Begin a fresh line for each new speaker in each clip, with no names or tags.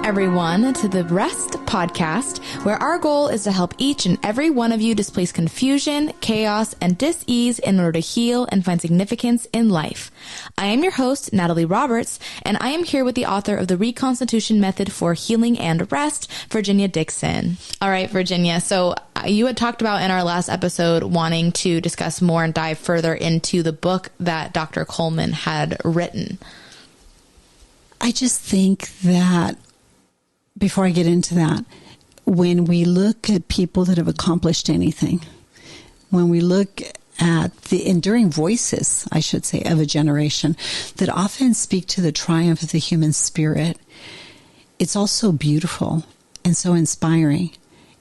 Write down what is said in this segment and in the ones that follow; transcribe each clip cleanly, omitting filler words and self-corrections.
everyone, to the R.E.S.T podcast, where our goal is to help each and every one of you displace confusion, chaos, and dis-ease in order to heal and find significance in life. I am your host, Natalie Roberts, and I am here with the author of the Reconstitution Method for Healing and Rest, Virginia Dixon. All right, Virginia, so you had talked about in our last episode wanting to discuss more and dive further into the book that Dr. Coleman had written.
I just think that before I get into that, when we look at people that have accomplished anything, when we look at the enduring voices, I should say, of a generation that often speak to the triumph of the human spirit, it's all so beautiful and so inspiring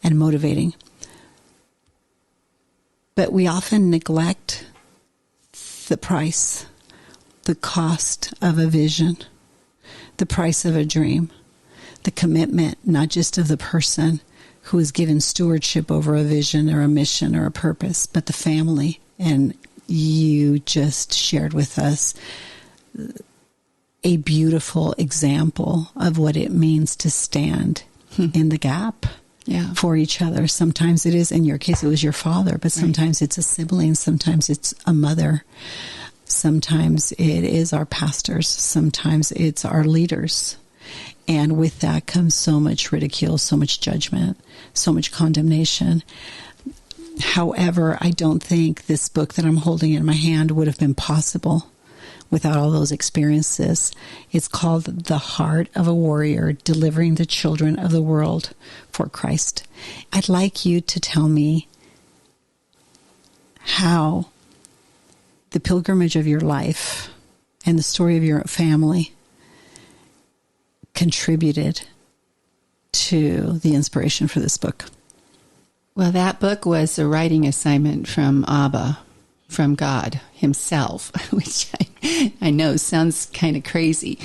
and motivating. But we often neglect the price, the cost of a vision, the price of a dream, the commitment, not just of the person who is given stewardship over a vision or a mission or a purpose, but the family. And you just shared with us a beautiful example of what it means to stand in the gap for each other. Sometimes it is, in your case, it was your father, but sometimes it's a sibling, sometimes it's a mother. Sometimes it is our pastors. Sometimes it's our leaders. And with that comes so much ridicule, so much judgment, so much condemnation. However, I don't think this book that I'm holding in my hand would have been possible without all those experiences. It's called The Heart of a Warrior, Delivering the Children of the World for Christ. I'd like you to tell me how the pilgrimage of your life and the story of your family contributed to the inspiration for this book.
Well, that book was a writing assignment from Abba, from God himself, which I know sounds kind of crazy,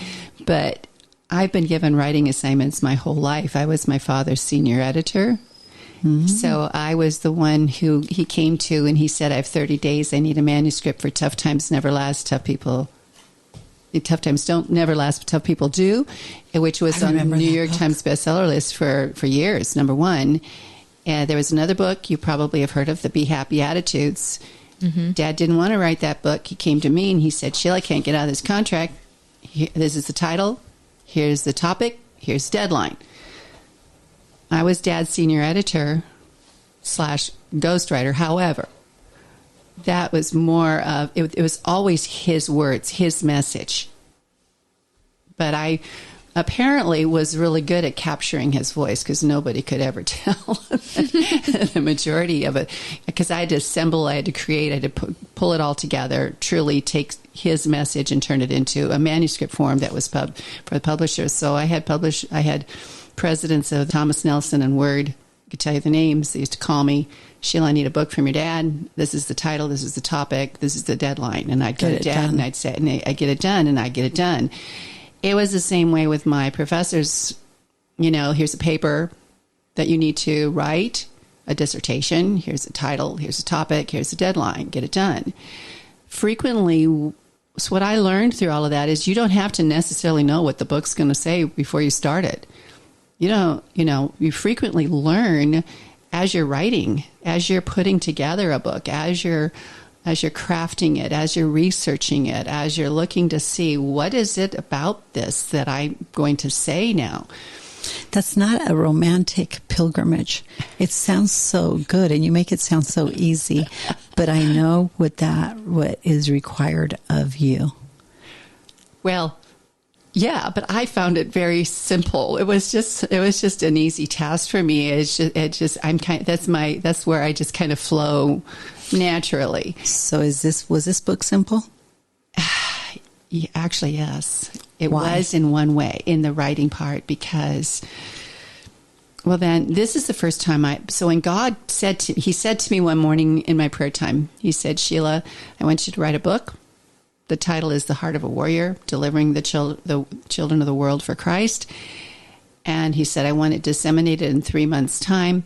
but I've been given writing assignments my whole life. I was my father's senior editor. Mm-hmm. So I was the one who he came to and he said, I have 30 days. I need a manuscript for Tough Times Never Last. Tough Times don't never last, but tough people do, which was on the New York Times bestseller list for years, number one. And there was another book you probably have heard of, The Be Happy Attitudes. Mm-hmm. Dad didn't want to write that book. He came to me and he said, Sheila, I can't get out of this contract. This is the title. Here's the topic. Here's the deadline. I was Dad's senior editor / ghostwriter. However, that was more of, it was always his words, his message. But I apparently was really good at capturing his voice because nobody could ever tell the majority of it. Because I had to assemble, I had to create, I had to pull it all together, truly take his message and turn it into a manuscript form that was for the publishers. So I had presidents of Thomas Nelson and Word. I could tell you the names. They used to call me, Sheila, I need a book from your dad. This is the title. This is the topic. This is the deadline. And I'd go to Dad and I'd say, and I'd get it done and I'd get it done. It was the same way with my professors. You know, here's a paper that you need to write, a dissertation. Here's the title. Here's the topic. Here's the deadline. Get it done. Frequently, so what I learned through all of that is you don't have to necessarily know what the book's going to say before you start it. You frequently learn as you're writing, as you're putting together a book, as you're crafting it, as you're researching it, as you're looking to see what is it about this that I'm going to say now.
That's not a romantic pilgrimage. It sounds so good and you make it sound so easy, but I know what is required of you.
Well, yeah, but I found it very simple. It was just an easy task for me. That's where I just kind of flow naturally.
So was this book simple?
Yeah, actually, yes. It
Why?
Was in one way, in the writing part, because, well, then this is the first time so when God said to me one morning in my prayer time, he said, Sheila, I want you to write a book. The title is The Heart of a Warrior, Delivering the Children of the World for Christ. And he said, I want it disseminated in 3 months' time.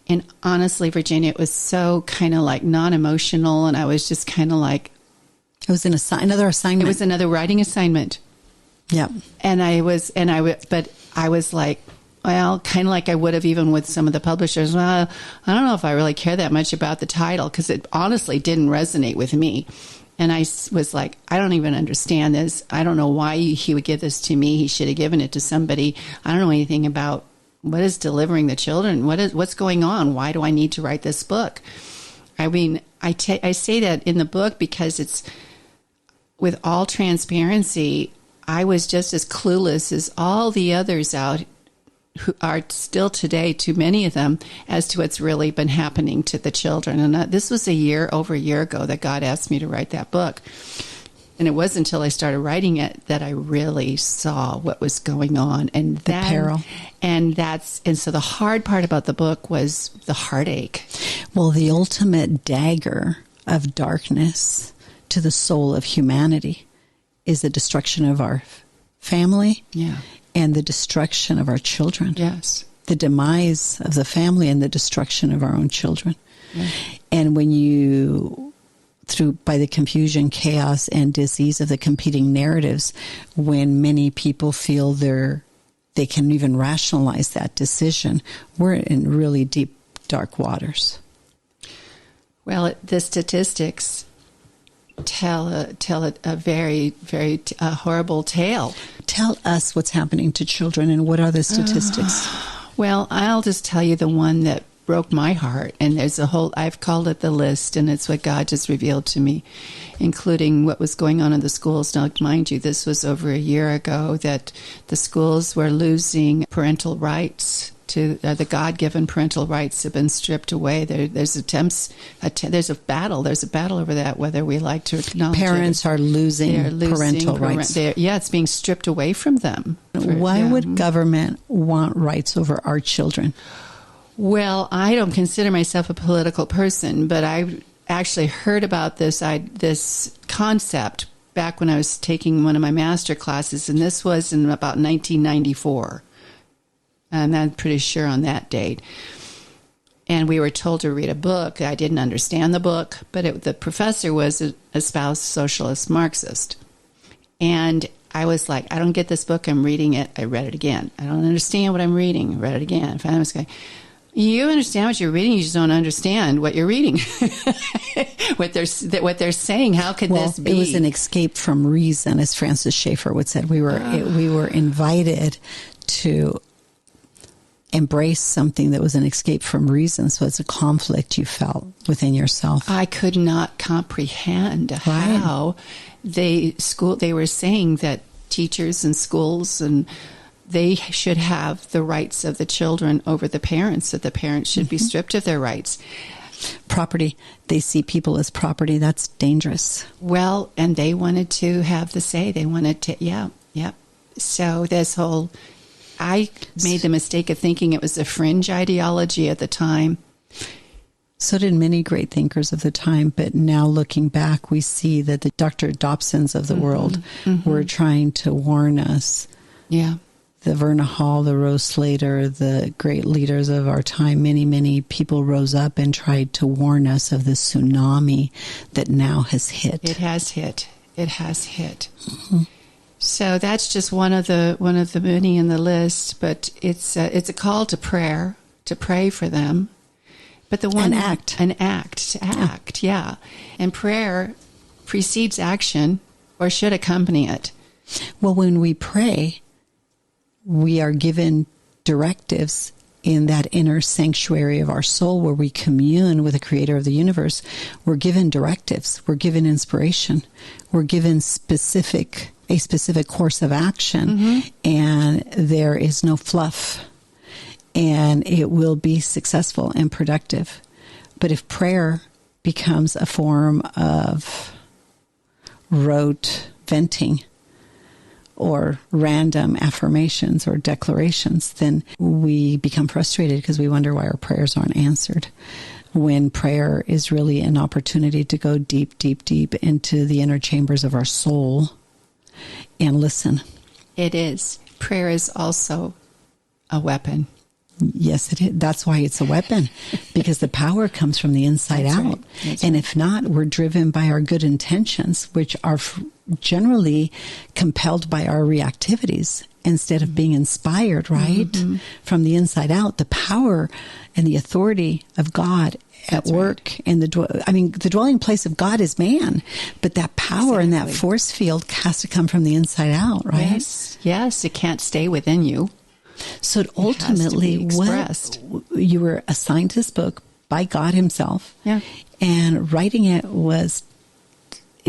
And honestly, Virginia, it was so kind of like non-emotional. And I was just kind of like...
It was another assignment.
It was another writing assignment.
Yeah.
But I was like, well, kind of like I would have even with some of the publishers. Well, I don't know if I really care that much about the title because it honestly didn't resonate with me. And I was like, I don't even understand this. I don't know why he would give this to me. He should have given it to somebody. I don't know anything about what is delivering the children. What's going on? Why do I need to write this book? I mean, I say that in the book because it's, with all transparency, I was just as clueless as all the others out who are still today, too many of them, as to what's really been happening to the children. And this was over a year ago that God asked me to write that book. And it wasn't until I started writing it that I really saw what was going on. And
the peril.
And so the hard part about the book was the heartache.
Well, the ultimate dagger of darkness to the soul of humanity is the destruction of our family.
Yeah.
And the destruction of our children.
Yes.
The demise of the family and the destruction of our own children.
Yeah.
And when you, by the confusion, chaos, and disease of the competing narratives, when many people feel they can even rationalize that decision, we're in really deep, dark waters.
Well, the statistics tell a very, very horrible tale.
Tell us what's happening to children and what are the statistics?
Well, I'll just tell you the one that broke my heart. And there's I've called it the list, and it's what God just revealed to me, including what was going on in the schools. Now, mind you, this was over a year ago that the schools were losing parental rights. The God-given parental rights have been stripped away. There's a battle over that, whether we like to acknowledge
Parents are losing parental rights.
It's being stripped away from them.
Why would government want rights over our children?
Well, I don't consider myself a political person, but I actually heard about this concept back when I was taking one of my master classes, and this was in about 1994. And I'm pretty sure on that date. And we were told to read a book. I didn't understand the book, but the professor was a espoused socialist Marxist. And I was like, I don't get this book. I'm reading it. I read it again. I don't understand what I'm reading. I read it again. Finally, I was going, you understand what you're reading. You just don't understand what you're reading. what they're saying. How could this be?
It was an escape from reason, as Francis Schaeffer would say. We were invited to embrace something that was an escape from reason. So it's a conflict you felt within yourself.
I could not comprehend how they were saying that teachers and schools and they should have the rights of the children over the parents, that the parents should be stripped of their rights.
Property. They see people as property. That's dangerous.
Well, and they wanted to have the say. They wanted to, So this whole, I made the mistake of thinking it was a fringe ideology at the time.
So did many great thinkers of the time, but now looking back, we see that the Dr. Dobsons of the world were trying to warn us.
Yeah.
The Verna Hall, the Rose Slater, the great leaders of our time, many, many people rose up and tried to warn us of the tsunami that now has hit.
It has hit. It has hit. Mm-hmm. So that's just one of the many in the list, but it's a call to prayer, to pray for them. But
an act,
yeah. And prayer precedes action, or should accompany it.
Well, when we pray, we are given directives in that inner sanctuary of our soul where we commune with the creator of the universe. We're given directives. We're given inspiration. We're given a specific course of action, and there is no fluff, and it will be successful and productive. But if prayer becomes a form of rote venting or random affirmations or declarations, then we become frustrated because we wonder why our prayers aren't answered. When prayer is really an opportunity to go deep, deep, deep into the inner chambers of our soul and listen. It
is. Prayer is also a weapon.
Yes, it is. That's why it's a weapon, because the power comes from the inside out.
Right. That's
and
right.
If not, we're driven by our good intentions, which are generally compelled by our reactivities. instead of being inspired, right?
Mm-hmm.
From the inside out, the power and the authority of God at work. Right. And the dwelling place of God is man, but that power and that force field has to come from the inside out, right?
Yes, it can't stay within you.
So ultimately, what you were assigned to this book by God himself, and writing it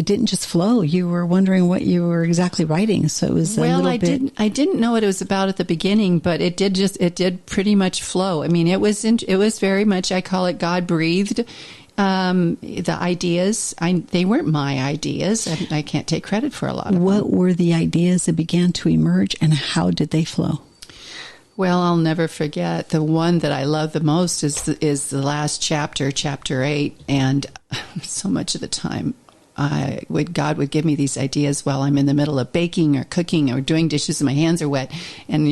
didn't just flow. You were wondering what you were exactly writing. So it was I
didn't know what it was about at the beginning, but it did pretty much flow. I mean, it was very much, I call it God breathed. The ideas, they weren't my ideas. I can't take credit for a lot of them.
What were the ideas that began to emerge, and how did they flow?
Well, I'll never forget. The one that I love the most is the last chapter, chapter 8. And so much of the time, God would give me these ideas while I'm in the middle of baking or cooking or doing dishes and my hands are wet. And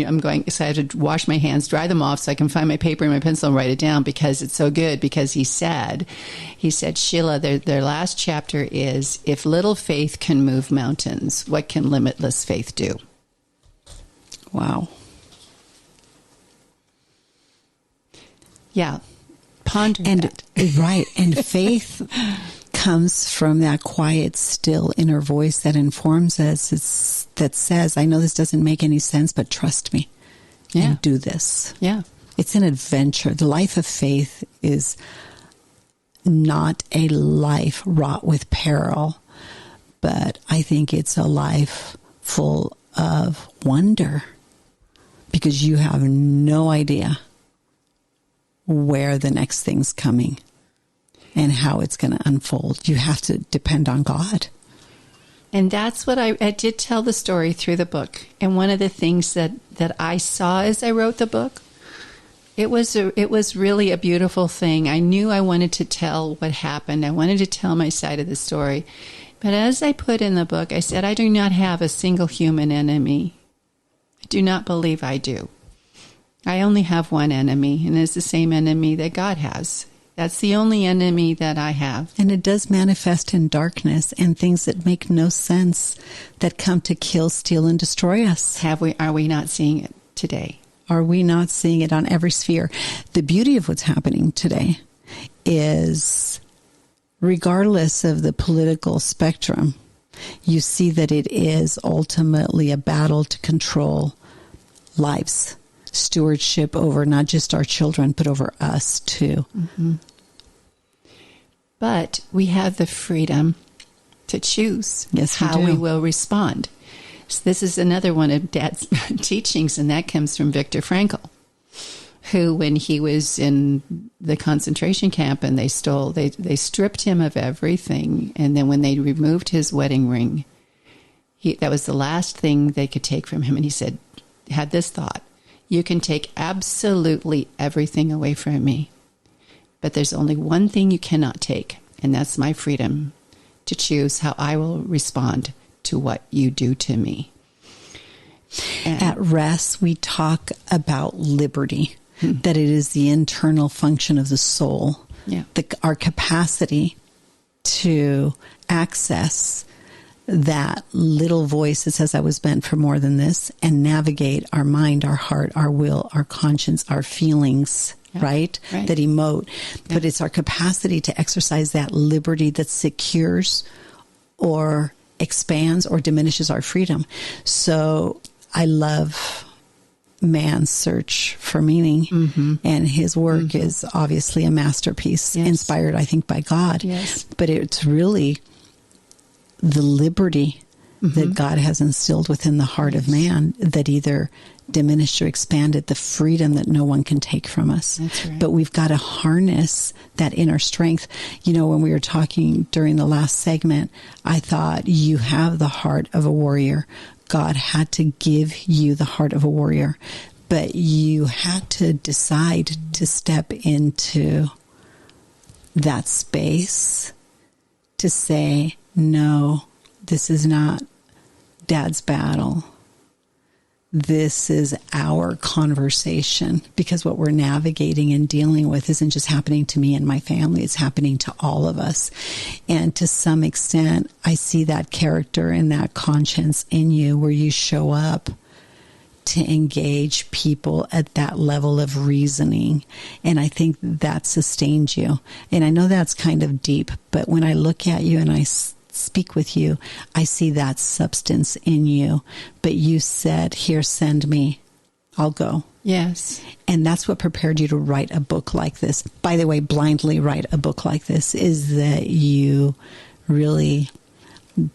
so I have to wash my hands, dry them off so I can find my paper and my pencil and write it down because it's so good. Because he said, Sheila, their last chapter is, if little faith can move mountains, what can limitless faith do?
Wow.
Yeah. Ponder that.
Right. And faith comes from that quiet, still inner voice that informs us, that says, I know this doesn't make any sense, but trust me and do this.
Yeah.
It's an adventure. The life of faith is not a life wrought with peril, but I think it's a life full of wonder because you have no idea where the next thing's coming and how it's going to unfold. You have to depend on God.
And that's what I did tell the story through the book. And one of the things that I saw as I wrote the book, it was really a beautiful thing. I knew I wanted to tell what happened. I wanted to tell my side of the story. But as I put in the book, I said, I do not have a single human enemy. I do not believe I do. I only have one enemy, and it's the same enemy that God has. That's the only enemy that I have.
And it does manifest in darkness and things that make no sense that come to kill, steal, and destroy us.
Are we not seeing it today?
Are we not seeing it on every sphere? The beauty of what's happening today is, regardless of the political spectrum, you see that it is ultimately a battle to control lives. Stewardship over not just our children, but over us too.
Mm-hmm. But we have the freedom to choose how we will respond. So this is another one of Dad's teachings, and that comes from Viktor Frankl, who, when he was in the concentration camp and they stripped him of everything, and then when they removed his wedding ring, that was the last thing they could take from him. And he had this thought: you can take absolutely everything away from me, but there's only one thing you cannot take, and that's my freedom to choose how I will respond to what you do to me.
At R.E.S.T, we talk about liberty, that it is the internal function of the soul, our capacity to access that little voice that says I was meant for more than this, and navigate our mind, our heart, our will, our conscience, our feelings, right? That emote. Yeah. But it's our capacity to exercise that liberty that secures or expands or diminishes our freedom. So I love man's search for meaning, and his work is obviously a masterpiece, inspired, I think, by God. Yes. But it's really the liberty that God has instilled within the heart of man that either diminished or expanded the freedom that no one can take from us.
That's right.
But we've got to harness that inner strength. You know, when we were talking during the last segment, I thought, you have the heart of a warrior. God had to give you the heart of a warrior, but you had to decide to step into that space to say, no, this is not Dad's battle. This is our conversation, because what we're navigating and dealing with isn't just happening to me and my family. It's happening to all of us. And to some extent, I see that character and that conscience in you, where you show up to engage people at that level of reasoning. And I think that sustained you. And I know that's kind of deep, but when I look at you and I speak with you, I see that substance in you. But you said, here, send me. I'll go.
Yes.
And that's what prepared you to write a book like this. By the way, blindly write a book like this, is that you really,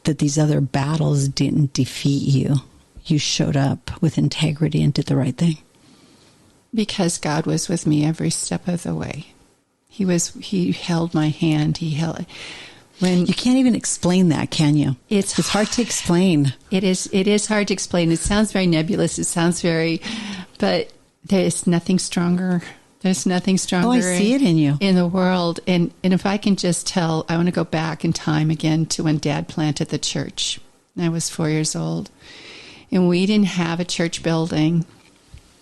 that these other battles didn't defeat you. You showed up with integrity and did the right thing.
Because God was with me every step of the way. He held my hand. When
you can't even explain that, can you?
It's
hard to explain.
It is hard to explain. It sounds very nebulous. It sounds but there's nothing stronger. There's nothing stronger.
Oh, I see it in you.
In the world. And if I can just tell, I want to go back in time again to when Dad planted the church. I was 4 years old. And we didn't have a church building.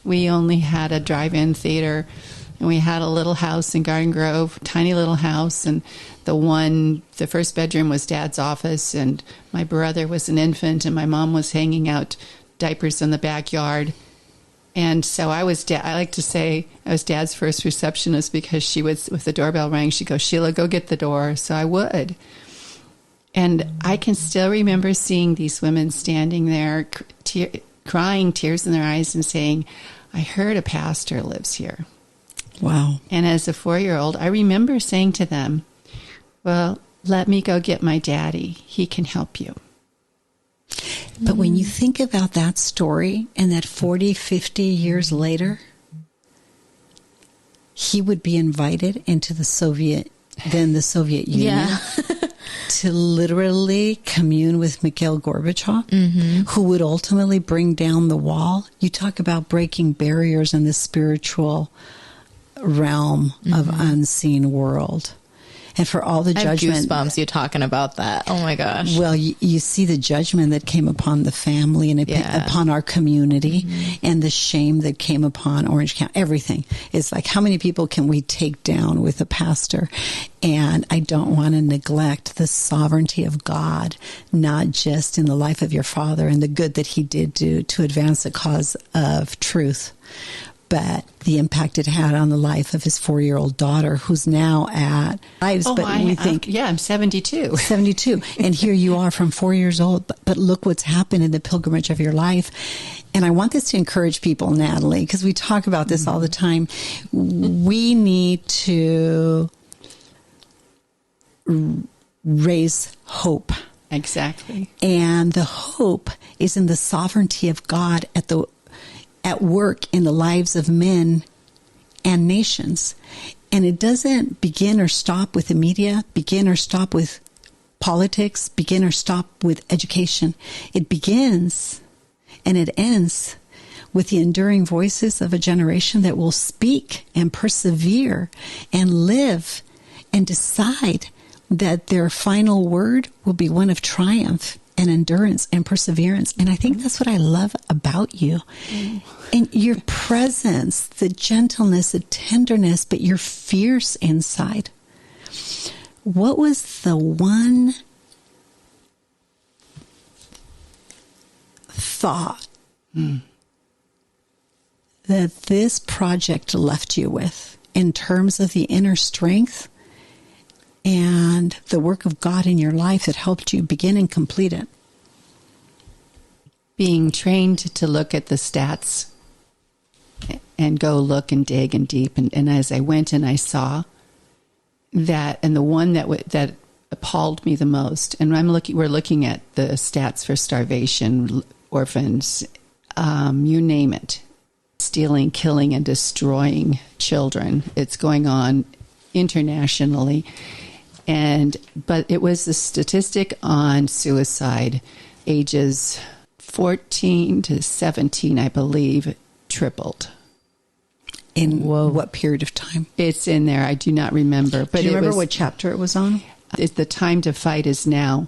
We only had a drive-in theater. And we had a little house in Garden Grove, tiny little house. And the first bedroom was Dad's office. And my brother was an infant. And my mom was hanging out diapers in the backyard. And so I like to say I was Dad's first receptionist, because she would, if the doorbell rang, she'd go, Sheila, go get the door. So I would. And I can still remember seeing these women standing there, crying, tears in their eyes, and saying, I heard a pastor lives here.
Wow.
And as a 4-year-old, I remember saying to them, well, let me go get my daddy. He can help you.
But when you think about that story, and that 40, 50 years later, he would be invited into the Soviet Union.
Yeah.
To literally commune with Mikhail Gorbachev, who would ultimately bring down the wall. You talk about breaking barriers in the spiritual realm of unseen world. And for all the judgment.
I have goosebumps you talking about that. Oh my gosh.
Well, you see the judgment that came upon the family and upon our community, and the shame that came upon Orange County. Everything. It's like, how many people can we take down with a pastor? And I don't want to neglect the sovereignty of God, not just in the life of your father and the good that he did do to advance the cause of truth, but the impact it had on the life of his 4-year-old daughter, who's now at lives.
I'm 72.
72. And here you are from 4 years old, but look what's happened in the pilgrimage of your life. And I want this to encourage people, Natalie, because we talk about this all the time. We need to raise hope.
Exactly.
And the hope is in the sovereignty of God at work in the lives of men and nations. And it doesn't begin or stop with the media, begin or stop with politics, begin or stop with education. It begins and it ends with the enduring voices of a generation that will speak and persevere and live and decide that their final word will be one of triumph and endurance and perseverance. And I think that's what I love about you. And your presence, the gentleness, the tenderness, but you're fierce inside. What was the one thought that this project left you with in terms of the inner strength and the work of God in your life that helped you begin and complete it?
Being trained to look at the stats and go look and dig and deep. And as I went and I saw that, and the one that appalled me the most, and we're looking at the stats for starvation, orphans, you name it, stealing, killing, and destroying children. It's going on internationally. But it was the statistic on suicide, ages 14 to 17, I believe, tripled.
In what period of time?
It's in there. I do not remember. But
do you remember what chapter it was on?
The time to fight is now.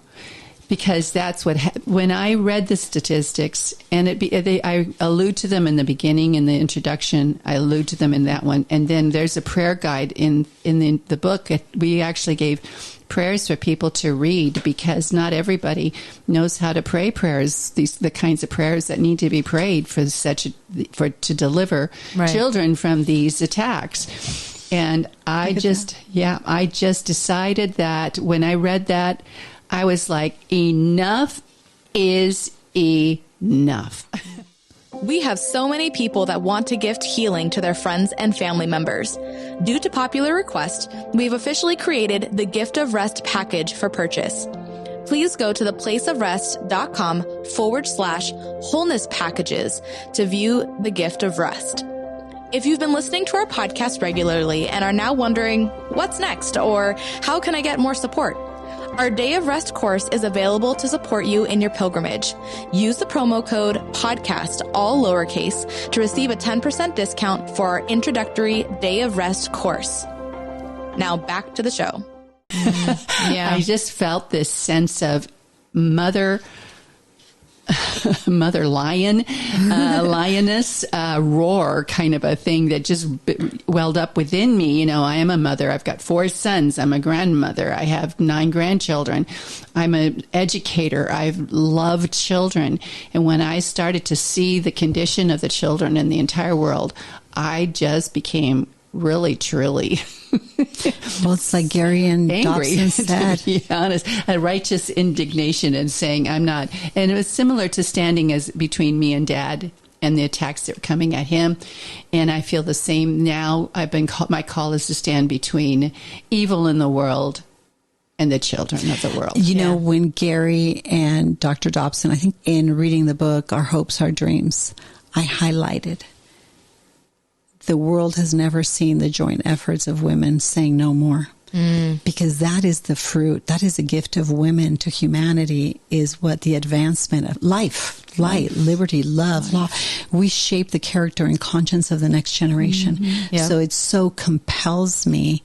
because that's what when I read the statistics, and I allude to them in the beginning, in the introduction. I allude to them in that one, and then there's a prayer guide in the book. We actually gave prayers for people to read, because not everybody knows how to pray prayers. The kinds of prayers that need to be prayed to deliver children from these attacks. And I just decided that when I read that, I was like, enough is enough.
We have so many people that want to gift healing to their friends and family members. Due to popular request, we've officially created the Gift of Rest package for purchase. Please go to theplaceofrest.com/wholeness packages to view the Gift of Rest. If you've been listening to our podcast regularly and are now wondering, what's next, or how can I get more support? Our Day of Rest course is available to support you in your pilgrimage. Use the promo code PODCAST, all lowercase, to receive a 10% discount for our introductory Day of Rest course. Now back to the show.
Yeah. I just felt this sense of mother lioness roar kind of a thing that just welled up within me. You know, I am a mother. I've got 4 sons. I'm a grandmother. I have 9 grandchildren. I'm an educator. I've loved children. And when I started to see the condition of the children in the entire world, I just became really, truly
well, it's like Gary and
angry,
Dobson said.
To be honest, a righteous indignation and saying, I'm not. And it was similar to standing as between me and Dad and the attacks that were coming at him. And I feel the same now. My call is to stand between evil in the world and the children of the world.
You know, when Gary and Dr. Dobson, I think in reading the book, Our Hopes, Our Dreams, I highlighted, the world has never seen the joint efforts of women saying no more. Because that is the fruit, that is a gift of women to humanity, is what the advancement of life, light, liberty, love, law. We shape the character and conscience of the next generation. So it so compels me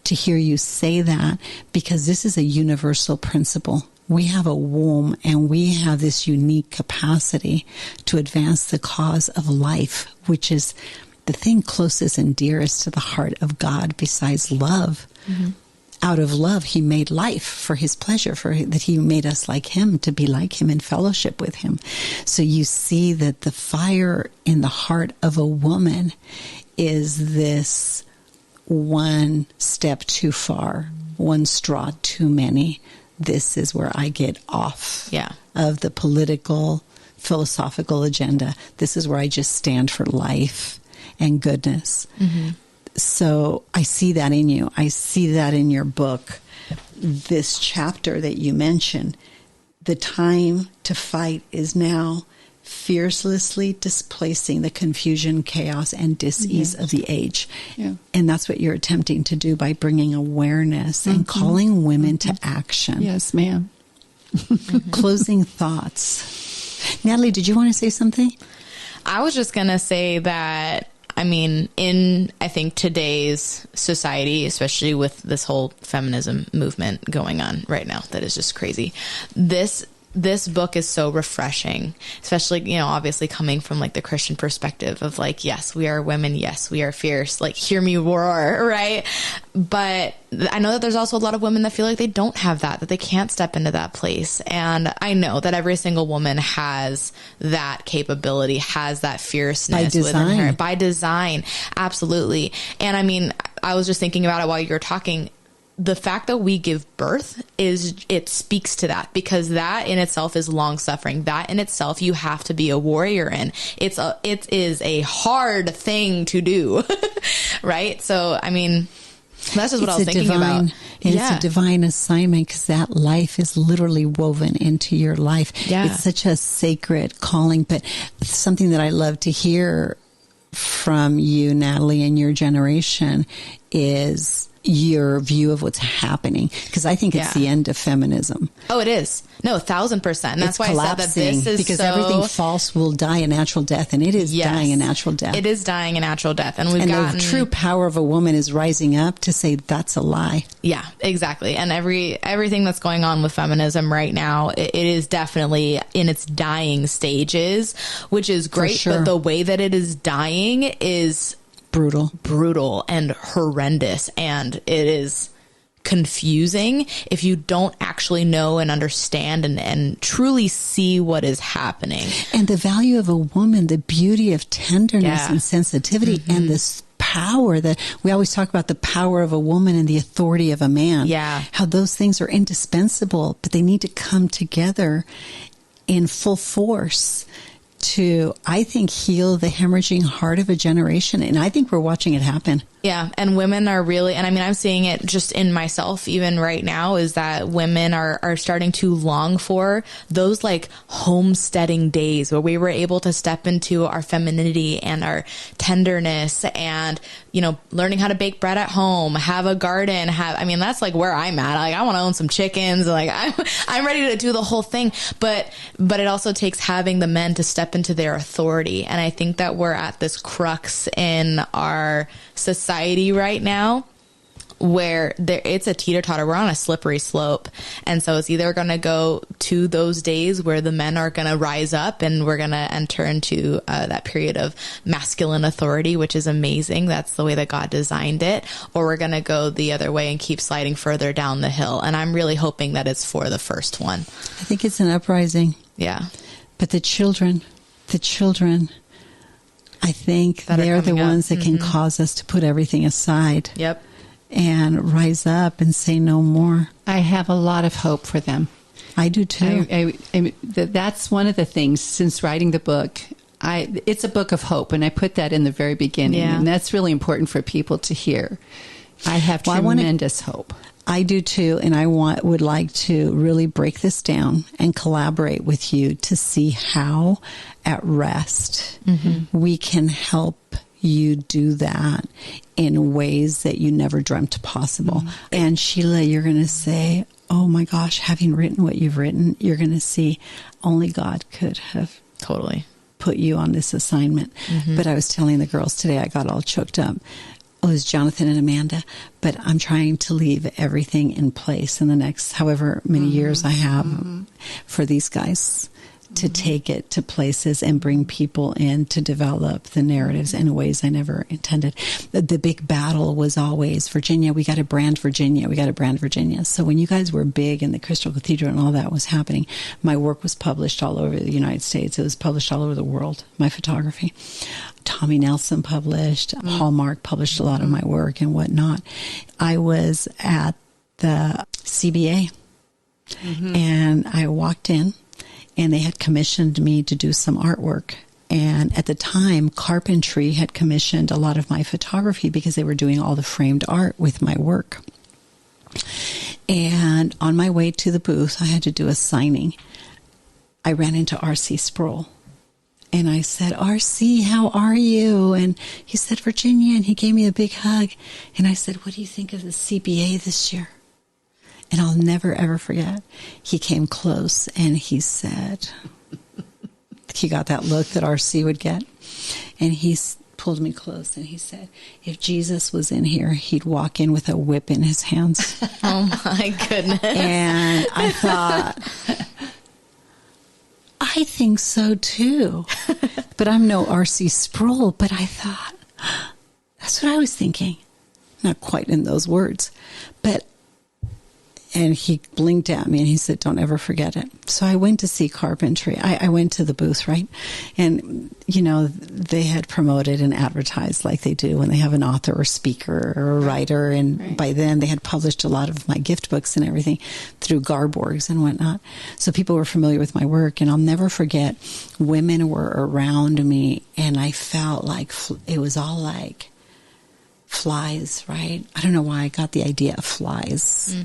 to hear you say that, because this is a universal principle. We have a womb, and we have this unique capacity to advance the cause of life, which is the thing closest and dearest to the heart of God besides love. Out of love, he made life for his pleasure, that he made us like him, to be like him in fellowship with him. So you see that the fire in the heart of a woman is this one step too far, one straw too many. This is where I get off of the political, philosophical agenda. This is where I just stand for life and goodness. So I see that in you. I see that in your book. This chapter that you mentioned, the time to fight is now, fiercely displacing the confusion, chaos, and dis-ease of the age. And that's what you're attempting to do by bringing awareness and calling women to action.
Yes, ma'am.
Closing thoughts. Natalie, did you want to say something?
I was just going to say that, I mean, I think today's society, especially with this whole feminism movement going on right now, that is just crazy. This book is so refreshing, especially, you know, obviously coming from like the Christian perspective of like, yes, we are women. Yes, we are fierce. Like, hear me roar. Right. But I know that there's also a lot of women that feel like they don't have that they can't step into that place. And I know that every single woman has that capability, has that fierceness within her by design. Absolutely. And I mean, I was just thinking about it while you were talking. The fact that we give birth it speaks to that, because that in itself is long suffering. That in itself, you have to be a warrior in. It is a hard thing to do. Right. So, I mean, that's just what I was thinking about.
It's a divine assignment, because that life is literally woven into your life. It's such a sacred calling, but something that I love to hear from you, Natalie, and your generation is your view of what's happening, because I think it's the end of feminism.
Oh, it is. No, 1,000%. And that's why
collapsing,
I said that this is
because everything false will die a natural death, and it is dying a natural death.
It is dying a natural death, and
the true power of a woman is rising up to say that's a lie.
Yeah, exactly. And everything that's going on with feminism right now, it is definitely in its dying stages, which is great.
Sure.
But the way that it is dying is brutal and horrendous, and it is confusing if you don't actually know and understand and truly see what is happening.
And the value of a woman, the beauty of tenderness and sensitivity, and this power that we always talk about, the power of a woman and the authority of a man.
Yeah.
How those things are indispensable, but they need to come together in full force to, I think, heal the hemorrhaging heart of a generation. And I think we're watching it happen.
Yeah. And women are really, and I mean, I'm seeing it just in myself, even right now, is that women are starting to long for those like homesteading days where we were able to step into our femininity and our tenderness and, you know, learning how to bake bread at home, have a garden, I mean, that's like where I'm at. Like, I want to own some chickens. Like, I'm ready to do the whole thing. But it also takes having the men to step into their authority. And I think that we're at this crux in our society right now where it's a teeter-totter. We're on a slippery slope. And so it's either going to go to those days where the men are going to rise up and we're going to enter into that period of masculine authority, which is amazing. That's the way that God designed it. Or we're going to go the other way and keep sliding further down the hill. And I'm really hoping that it's for the first one.
I think it's an uprising.
Yeah.
But the children, I think they're the ones that can cause us to put everything aside.
Yep.
And rise up and say no more.
I have a lot of hope for them.
I do too.
That's one of the things since writing the book. It's a book of hope, and I put that in the very beginning, and that's really important for people to hear. I have tremendous hope.
I do too, and I would like to really break this down and collaborate with you to see how at R.E.S.T. we can help you do that in ways that you never dreamt possible. And Sheila, you're going to say, oh my gosh, having written what you've written, you're going to see only God could have
totally
put you on this assignment. But I was telling the girls today, I got all choked up. It was Jonathan and Amanda, but I'm trying to leave everything in place in the next however many years I have for these guys to take it to places and bring people in to develop the narratives in ways I never intended. The big battle was always Virginia. We got to brand Virginia. We got to brand Virginia. So when you guys were big in the Crystal Cathedral and all that was happening, my work was published all over the United States. It was published all over the world, my photography. Tommy Nelson published, Hallmark published a lot of my work and whatnot. I was at the CBA and I walked in and they had commissioned me to do some artwork. And at the time, Carpentry had commissioned a lot of my photography because they were doing all the framed art with my work. And on my way to the booth, I had to do a signing. I ran into R.C. Sproul. And I said, R.C., how are you? And he said, Virginia. And he gave me a big hug. And I said, what do you think of the CBA this year? And I'll never, ever forget. He came close and he said, he got that look that R.C. would get. And he pulled me close and he said, if Jesus was in here, he'd walk in with a whip in his hands.
Oh, my goodness.
And I thought, I think so too. But I'm no R.C. Sproul. But I thought, that's what I was thinking. Not quite in those words. And he blinked at me and he said, don't ever forget it. So I went to see Carpentry. I went to the booth, right? And, you know, they had promoted and advertised like they do when they have an author or speaker or a writer. And by then they had published a lot of my gift books and everything through Garborg's and whatnot. So people were familiar with my work. And I'll never forget, women were around me and I felt like it was all like flies, right? I don't know why I got the idea of flies.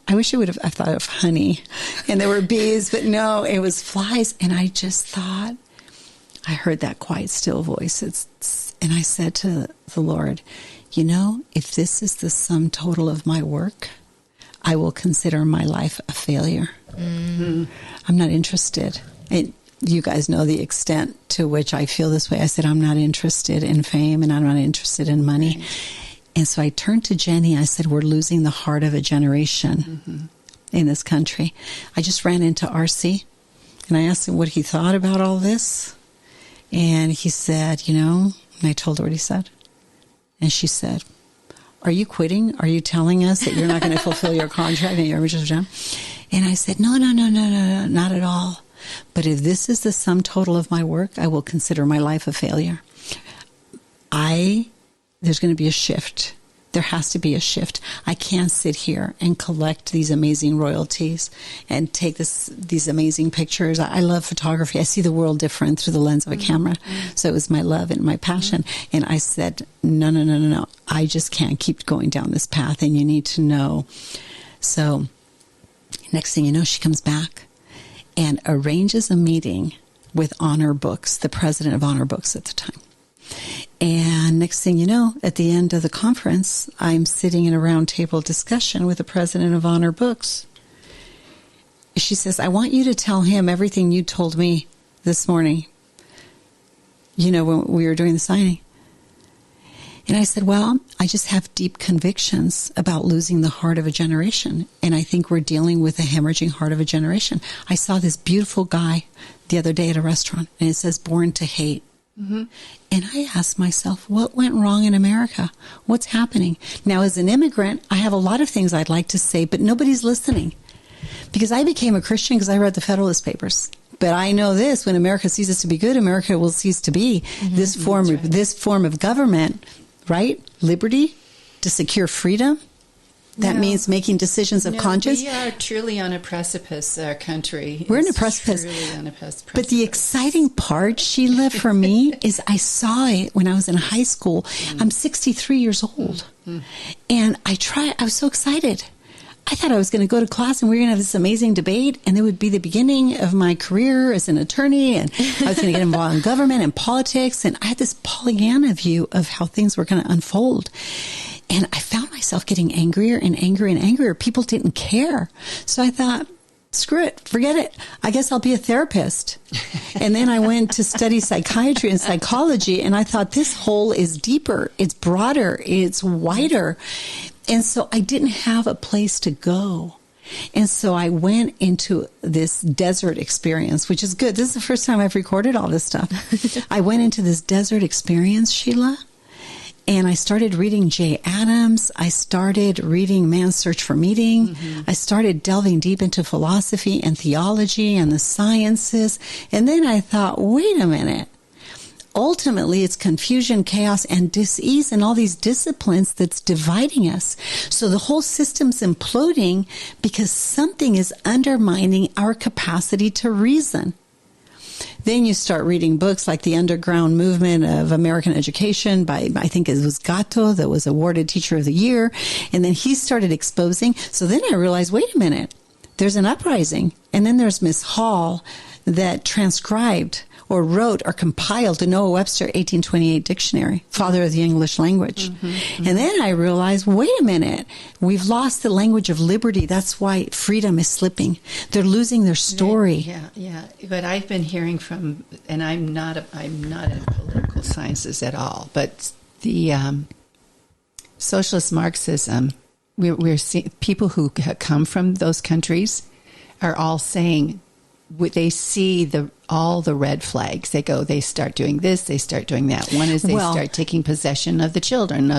I wish I thought of honey and there were bees, but no, it was flies. And I just thought, I heard that quiet, still voice. And I said to the Lord, if this is the sum total of my work, I will consider my life a failure. Mm-hmm. I'm not interested. You guys know the extent to which I feel this way. I said, I'm not interested in fame and I'm not interested in money. Right. And so I turned to Jenny. I said, we're losing the heart of a generation in this country. I just ran into R.C. and I asked him what he thought about all this. And he said, and I told her what he said. And she said, are you quitting? Are you telling us that you're not going to fulfill your contract and your job? And I said, no, not at all. But if this is the sum total of my work, I will consider my life a failure. There's going to be a shift. There has to be a shift. I can't sit here and collect these amazing royalties and take these amazing pictures. I love photography. I see the world different through the lens of a camera. So it was my love and my passion. And I said, no. I just can't keep going down this path, and you need to know. So next thing you know, she comes back and arranges a meeting with Honor Books, the president of Honor Books at the time. And next thing you know, at the end of the conference, I'm sitting in a round table discussion with the president of Honor Books. She says, I want you to tell him everything you told me this morning, when we were doing the signing. And I said, well, I just have deep convictions about losing the heart of a generation. And I think we're dealing with a hemorrhaging heart of a generation. I saw this beautiful guy the other day at a restaurant, and it says, born to hate. Mm-hmm. And I asked myself, what went wrong in America? What's happening? Now, as an immigrant, I have a lot of things I'd like to say, but nobody's listening. Because I became a Christian because I read the Federalist Papers. But I know this, when America ceases to be good, America will cease to be. This form of government, right? Liberty to secure freedom. That means making decisions of conscience.
We are truly on a precipice, our country.
We're in a precipice.
Truly on a precipice.
But the exciting part, Sheila, for me, is I saw it when I was in high school. I'm 63 years old. And I was so excited. I thought I was going to go to class and we were going to have this amazing debate, and it would be the beginning of my career as an attorney, and I was going to get involved in government and politics, and I had this Pollyanna view of how things were going to unfold. And I found myself getting angrier and angrier and angrier. People didn't care. So I thought, screw it, forget it. I guess I'll be a therapist. And then I went to study psychiatry and psychology, and I thought this hole is deeper, it's broader, it's wider. And so I didn't have a place to go. And so I went into this desert experience, which is good. This is the first time I've recorded all this stuff. I went into this desert experience, Sheila, and I started reading Jay Addams. I started reading Man's Search for Meaning. I started delving deep into philosophy and theology and the sciences. And then I thought, wait a minute. Ultimately, it's confusion, chaos, and dis-ease and all these disciplines that's dividing us. So the whole system's imploding because something is undermining our capacity to reason. Then you start reading books like The Underground Movement of American Education by, I think it was Gatto, that was awarded Teacher of the Year. And then he started exposing. So then I realized, wait a minute, there's an uprising. And then there's Miss Hall that transcribed or wrote or compiled the Noah Webster 1828 dictionary, father of the English language. And then I realized, wait a minute, we've lost the language of liberty. That's why freedom is slipping. They're losing their story.
Yeah. But I've been hearing from, and I'm not in political sciences at all, but the socialist Marxism, we're seeing people who come from those countries are all saying, they see all the red flags. They start doing this, they start doing that. One is they start taking possession of the children,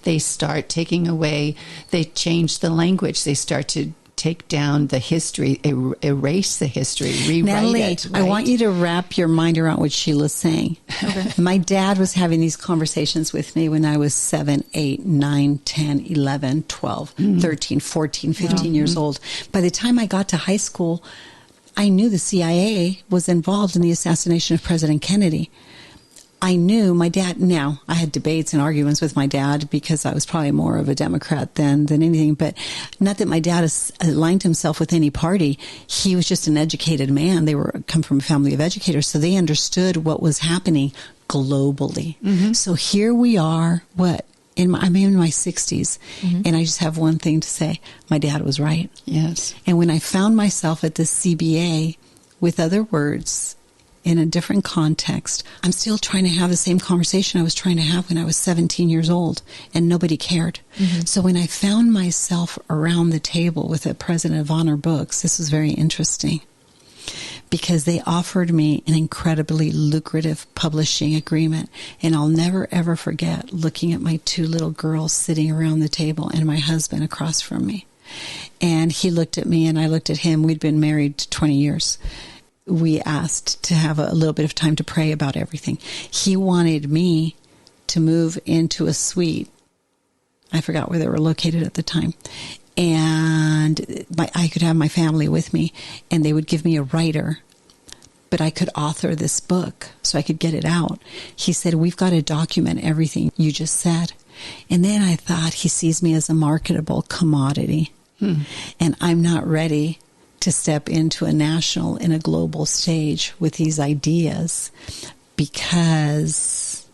they start taking away, they change the language, they start to take down the history, erase the history, rewrite
Natalie,
it. Right?
I want you to wrap your mind around what Sheila's saying. Okay. My dad was having these conversations with me when I was 7, 8, 9, 10, 11, 12, 13, 14, 15 years old. By the time I got to high school, I knew the CIA was involved in the assassination of President Kennedy. I knew my dad. Now, I had debates and arguments with my dad because I was probably more of a Democrat than anything, but not that my dad aligned himself with any party. He was just an educated man. They come from a family of educators, so they understood what was happening globally. So here we are, I'm in my 60s, and I just have one thing to say. My dad was right.
Yes.
And when I found myself at this CBA with other words in a different context, I'm still trying to have the same conversation I was trying to have when I was 17 years old, and nobody cared. So when I found myself around the table with the president of Honor Books, this was very interesting, because they offered me an incredibly lucrative publishing agreement. And I'll never, ever forget looking at my 2 little girls sitting around the table and my husband across from me. And he looked at me and I looked at him. We'd been married 20 years. We asked to have a little bit of time to pray about everything. He wanted me to move into a suite. I forgot where they were located at the time. And I could have my family with me, and they would give me a writer, but I could author this book so I could get it out. He said, we've got to document everything you just said. And then I thought, he sees me as a marketable commodity, and I'm not ready to step into a national and a global stage with these ideas because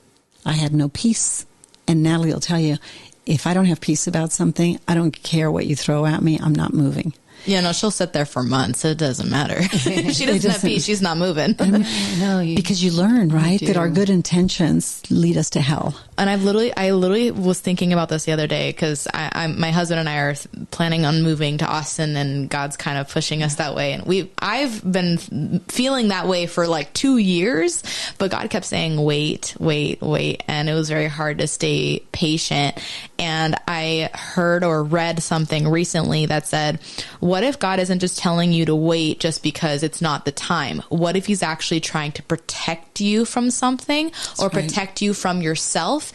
I had no peace. And Natalie will tell you, if I don't have peace about something, I don't care what you throw at me. I'm not moving.
Yeah, no, she'll sit there for months. It doesn't matter. If she doesn't have peace, she's not moving.
Because you learn, right, that our good intentions lead us to hell.
And I literally was thinking about this the other day because my husband and I are planning on moving to Austin, and God's kind of pushing us that way. And I've been feeling that way for like 2 years, but God kept saying, wait. And it was very hard to stay patient. And I heard or read something recently that said, what if God isn't just telling you to wait just because it's not the time? What if he's actually trying to protect you from something or protect you from yourself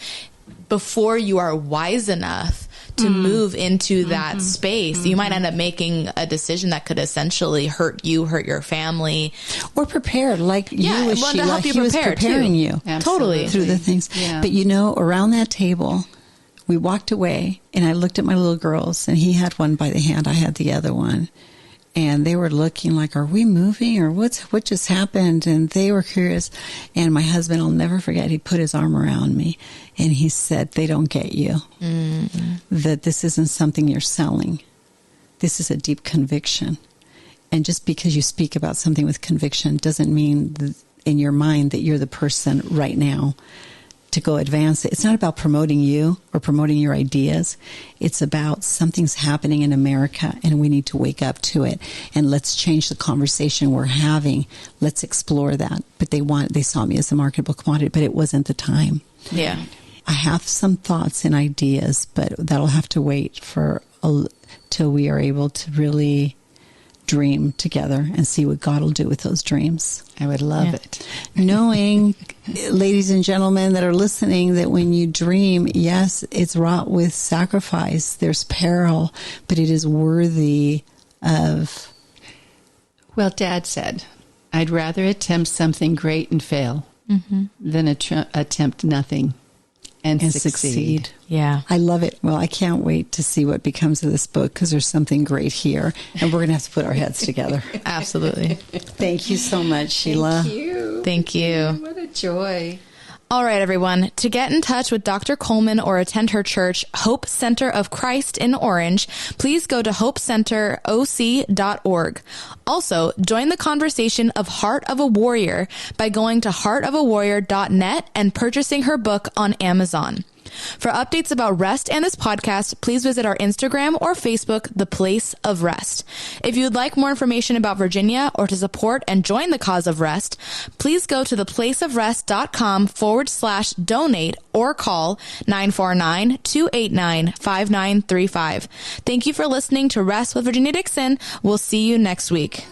before you are wise enough to move into that space? You might end up making a decision that could essentially hurt you, hurt your family.
Or prepared, like you with Sheila. He was preparing you.
Totally.
Through the things. Yeah. But around that table, we walked away, and I looked at my little girls, and he had one by the hand. I had the other one. And they were looking like, are we moving, or what just happened? And they were curious. And my husband, I'll never forget, he put his arm around me, and he said, they don't get you. That this isn't something you're selling. This is a deep conviction. And just because you speak about something with conviction doesn't mean in your mind that you're the person right now to go advance it. It's not about promoting you or promoting your ideas. It's about something's happening in America, and we need to wake up to it. And let's change the conversation we're having. Let's explore that. But they saw me as a marketable commodity, but it wasn't the time.
Yeah.
I have some thoughts and ideas, but that'll have to wait till we are able to really dream together and see what God will do with those dreams.
I would love it.
Knowing, ladies and gentlemen that are listening, that when you dream, yes, it's wrought with sacrifice. There's peril, but it is worthy of...
Well, Dad said, I'd rather attempt something great and fail than attempt nothing and succeed.
Yeah.
I love it. Well, I can't wait to see what becomes of this book, because there's something great here, and we're going to have to put our heads together.
Absolutely.
Thank you so much, Sheila.
Thank you.
What a joy.
All right, everyone. To get in touch with Dr. Coleman or attend her church, Hope Center of Christ in Orange, please go to hopecenteroc.org. Also, join the conversation of Heart of a Warrior by going to heartofawarrior.net and purchasing her book on Amazon. For updates about R.E.S.T and this podcast, please visit our Instagram or Facebook, The Place of R.E.S.T. If you would like more information about Virginia or to support and join the cause of R.E.S.T, please go to theplaceofrest.com/donate or call 949-289-5935. Thank you for listening to R.E.S.T with Virginia Dixon. We'll see you next week.